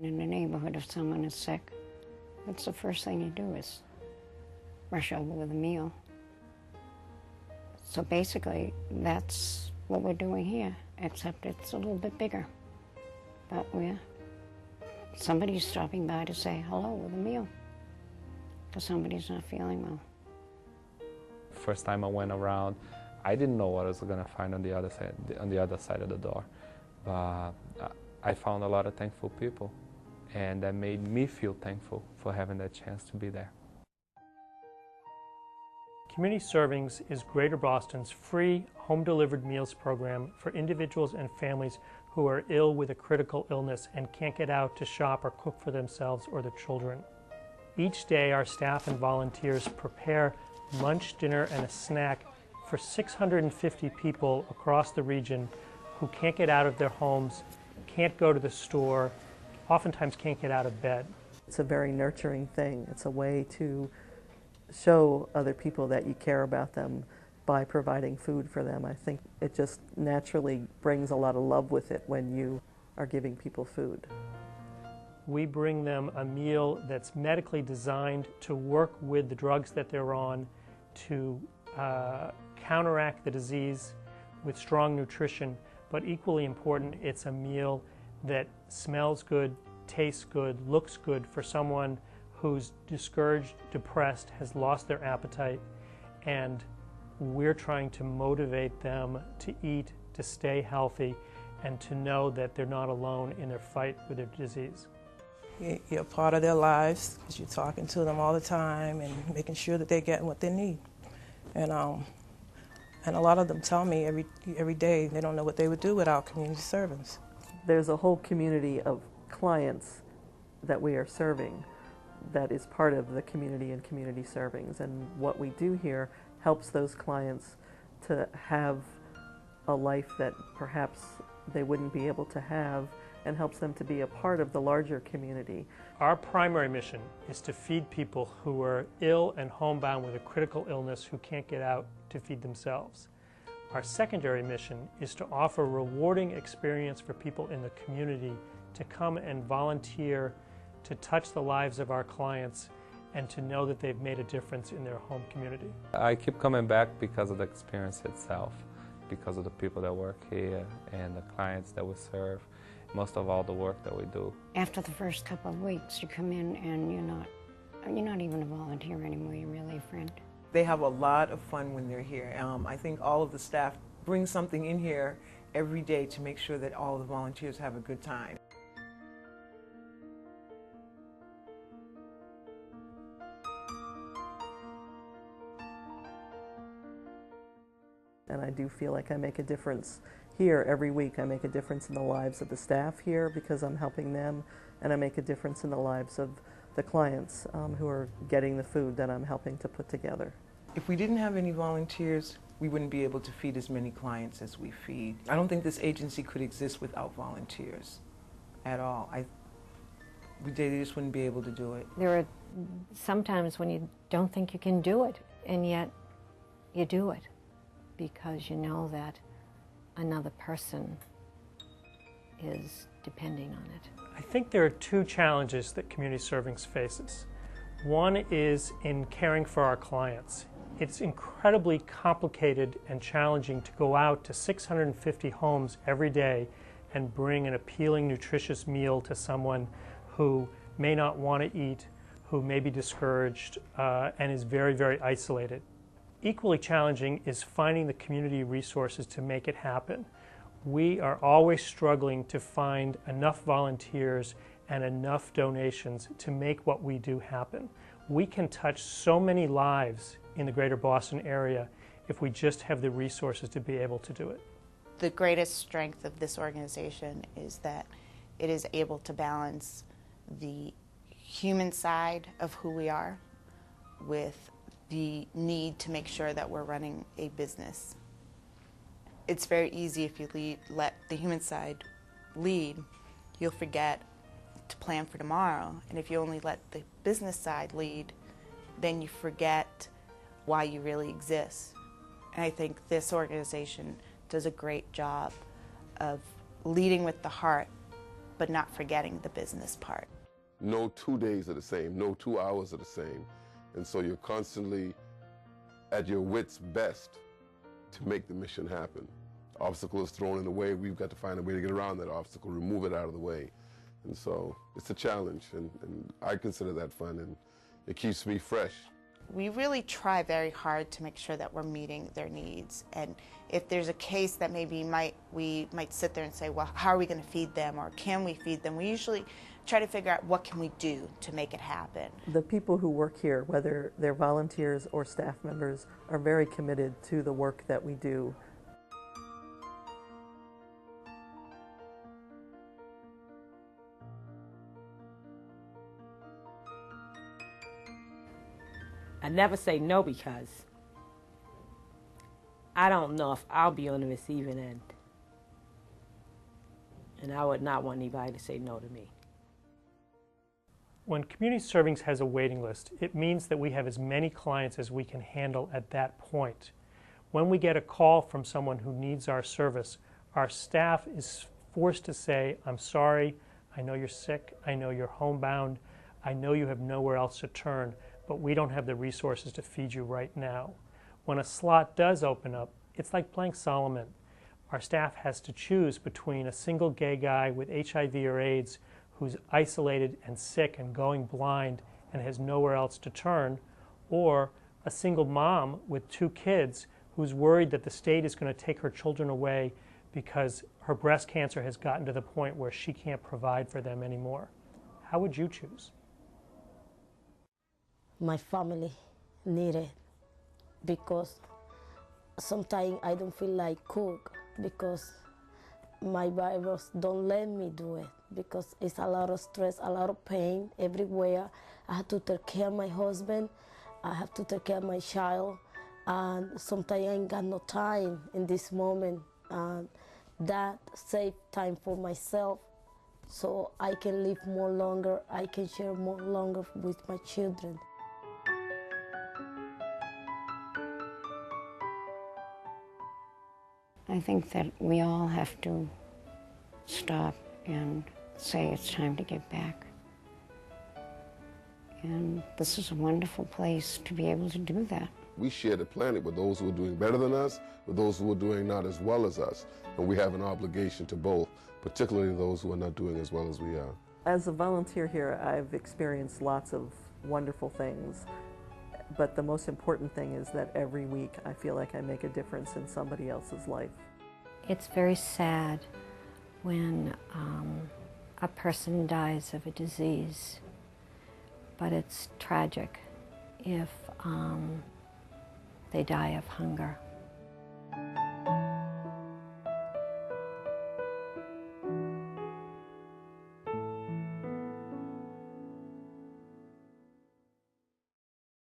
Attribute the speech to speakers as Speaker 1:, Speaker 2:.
Speaker 1: In the neighborhood, if someone is sick, what's the first thing you do is rush over with a meal. So basically, that's what we're doing here, except it's a little bit bigger. But somebody's stopping by to say hello with a meal, because somebody's not feeling well.
Speaker 2: First time I went around, I didn't know what I was going to find on the other side of the door. But I found a lot of thankful people, and that made me feel thankful for having that chance to be there.
Speaker 3: Community Servings is Greater Boston's free home-delivered meals program for individuals and families who are ill with a critical illness and can't get out to shop or cook for themselves or their children. Each day, our staff and volunteers prepare lunch, dinner, and a snack for 650 people across the region who can't get out of their homes, can't go to the store, oftentimes can't get out of bed.
Speaker 4: It's a very nurturing thing. It's a way to show other people that you care about them by providing food for them. I think it just naturally brings a lot of love with it when you are giving people food.
Speaker 3: We bring them a meal that's medically designed to work with the drugs that they're on to counteract the disease with strong nutrition, but equally important, it's a meal that smells good, tastes good, looks good for someone who's discouraged, depressed, has lost their appetite, and we're trying to motivate them to eat, to stay healthy, and to know that they're not alone in their fight with their disease.
Speaker 5: You're part of their lives because you're talking to them all the time and making sure that they're getting what they need. And a lot of them tell me every day they don't know what they would do without community servants.
Speaker 4: There's a whole community of clients that we are serving that is part of the community and community servings. And what we do here helps those clients to have a life that perhaps they wouldn't be able to have, and helps them to be a part of the larger community.
Speaker 3: Our primary mission is to feed people who are ill and homebound with a critical illness who can't get out to feed themselves. Our secondary mission is to offer a rewarding experience for people in the community to come and volunteer, to touch the lives of our clients, and to know that they've made a difference in their home community.
Speaker 2: I keep coming back because of the experience itself, because of the people that work here and the clients that we serve, most of all the work that we do.
Speaker 1: After the first couple of weeks, you come in and you're not even a volunteer anymore, you're really a friend.
Speaker 6: They have a lot of fun when they're here. I think all of the staff bring something in here every day to make sure that all the volunteers have a good time.
Speaker 4: And I do feel like I make a difference here every week. I make a difference in the lives of the staff here because I'm helping them, and I make a difference in the lives of the clients who are getting the food that I'm helping to put together.
Speaker 6: If we didn't have any volunteers, we wouldn't be able to feed as many clients as we feed. I don't think this agency could exist without volunteers at all. They just wouldn't be able to do it.
Speaker 7: There are sometimes when you don't think you can do it, and yet you do it, because you know that another person is depending on it.
Speaker 3: I think there are two challenges that Community Servings faces. One is in caring for our clients. It's incredibly complicated and challenging to go out to 650 homes every day and bring an appealing, nutritious meal to someone who may not want to eat, who may be discouraged, and is very, very isolated. Equally challenging is finding the community resources to make it happen. We are always struggling to find enough volunteers and enough donations to make what we do happen. We can touch so many lives in the greater Boston area if we just have the resources to be able to do it.
Speaker 8: The greatest strength of this organization is that it is able to balance the human side of who we are with the need to make sure that we're running a business. It's very easy if you let the human side lead, you'll forget to plan for tomorrow. And if you only let the business side lead, then you forget why you really exist. And I think this organization does a great job of leading with the heart but not forgetting the business part.
Speaker 9: No 2 days are the same, no 2 hours are the same. And so you're constantly at your wit's best to make the mission happen. Obstacle is thrown in the way, we've got to find a way to get around that obstacle, remove it out of the way. And so it's a challenge, and I consider that fun, and it keeps me fresh.
Speaker 8: We really try very hard to make sure that we're meeting their needs. And if there's a case that maybe we might sit there and say, well, how are we going to feed them, or can we feed them? We usually try to figure out what can we do to make it happen.
Speaker 4: The people who work here, whether they're volunteers or staff members, are very committed to the work that we do.
Speaker 10: I never say no because I don't know if I'll be on the receiving end. And I would not want anybody to say no to me.
Speaker 3: When Community Servings has a waiting list, it means that we have as many clients as we can handle at that point. When we get a call from someone who needs our service, our staff is forced to say, I'm sorry, I know you're sick, I know you're homebound, I know you have nowhere else to turn, but we don't have the resources to feed you right now. When a slot does open up, it's like playing Solomon. Our staff has to choose between a single gay guy with HIV or AIDS who's isolated and sick and going blind and has nowhere else to turn, or a single mom with 2 kids who's worried that the state is going to take her children away because her breast cancer has gotten to the point where she can't provide for them anymore. How would you choose?
Speaker 11: My family need it, because sometimes I don't feel like cook because my Bibles don't let me do it, because it's a lot of stress, a lot of pain everywhere. I have to take care of my husband, I have to take care of my child, and sometimes I ain't got no time in this moment. That save time for myself so I can live more longer, I can share more longer with my children.
Speaker 1: I think that we all have to stop and say it's time to give back. And this is a wonderful place to be able to do that.
Speaker 9: We share the planet with those who are doing better than us, with those who are doing not as well as us. And we have an obligation to both, particularly those who are not doing as well as we are.
Speaker 4: As a volunteer here, I've experienced lots of wonderful things. But the most important thing is that every week I feel like I make a difference in somebody else's life.
Speaker 7: It's very sad when a person dies of a disease, but it's tragic if they die of hunger.